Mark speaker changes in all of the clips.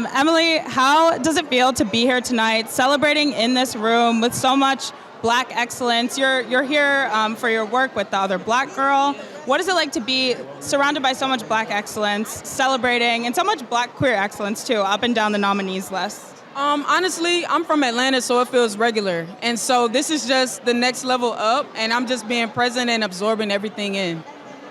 Speaker 1: EmmoLei, how does it feel to be here tonight, celebrating in this room with so much Black excellence? You're here for your work with the other Black girl. What is it like to be surrounded by so much Black excellence, celebrating, and so much Black queer excellence too, up and down the nominees list?
Speaker 2: Honestly, I'm from Atlanta, so it feels regular. And so this is just the next level up, and I'm just being present and absorbing everything in.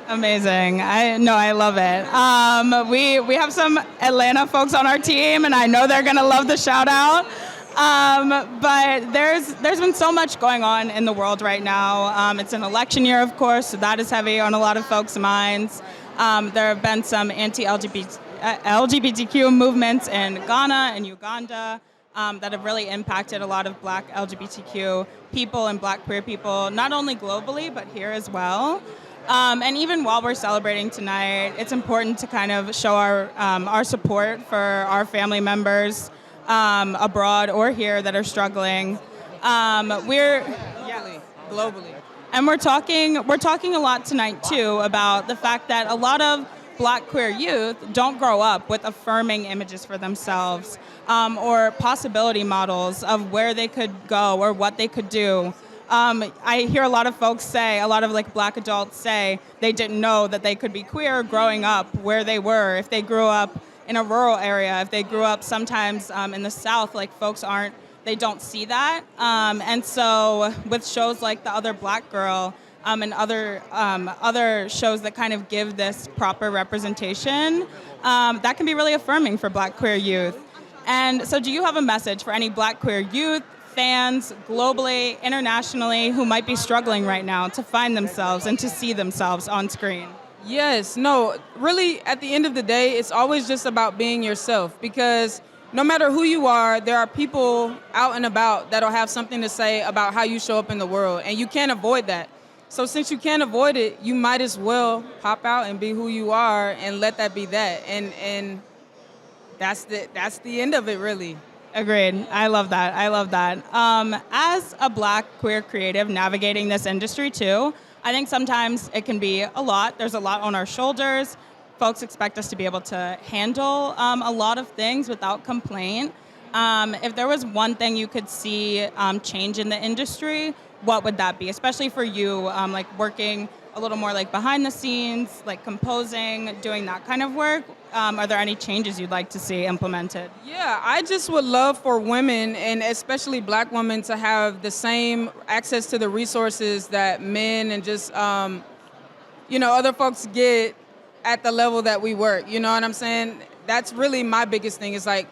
Speaker 1: Amazing. I love it. We have some Atlanta folks on our team, and I know they're going to love the shout out. But there's been so much going on in the world right now. It's an election year, of course, so that is heavy on a lot of folks' minds. There have been some LGBTQ movements in Ghana and Uganda that have really impacted a lot of Black LGBTQ people and Black queer people, not only globally, but here as well. And even while we're celebrating tonight, it's important to kind of show our support for our family members abroad or here that are struggling.
Speaker 2: Globally.
Speaker 1: And we're talking a lot tonight too about the fact that a lot of Black queer youth don't grow up with affirming images for themselves or possibility models of where they could go or what they could do. I hear a lot of folks say, a lot of like Black adults say they didn't know that they could be queer growing up where they were. If they grew up in a rural area, if they grew up sometimes in the South, like folks they don't see that. And so with shows like The Other Black Girl and other shows that kind of give this proper representation, that can be really affirming for Black queer youth. And so do you have a message for any Black queer youth, fans, globally, internationally, who might be struggling right now to find themselves and to see themselves on screen?
Speaker 2: Yes, no, really, at the end of the day, it's always just about being yourself, because no matter who you are, there are people out and about that'll have something to say about how you show up in the world, and you can't avoid that. So since you can't avoid it, you might as well pop out and be who you are and let that be that. And that's the end of it, really.
Speaker 1: Agreed. I love that. As a Black queer creative navigating this industry too, I think sometimes it can be a lot. There's a lot on our shoulders. Folks expect us to be able to handle a lot of things without complaint. If there was one thing you could see change in the industry, what would that be? Especially for you, like working a little more like behind the scenes, like composing, doing that kind of work. Are there any changes you'd like to see implemented?
Speaker 2: Yeah, I just would love for women, and especially Black women, to have the same access to the resources that men and just, other folks get at the level that we work. You know what I'm saying? That's really my biggest thing. Is like,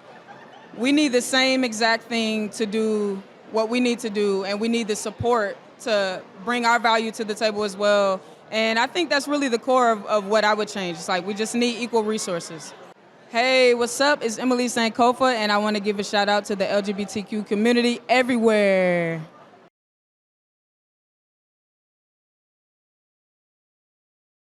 Speaker 2: we need the same exact thing to do what we need to do, and we need the support to bring our value to the table as well. And I think that's really the core of what I would change. It's like, we just need equal resources. Hey, what's up? It's EmmoLei Sankofa, and I want to give a shout out to the LGBTQ community everywhere.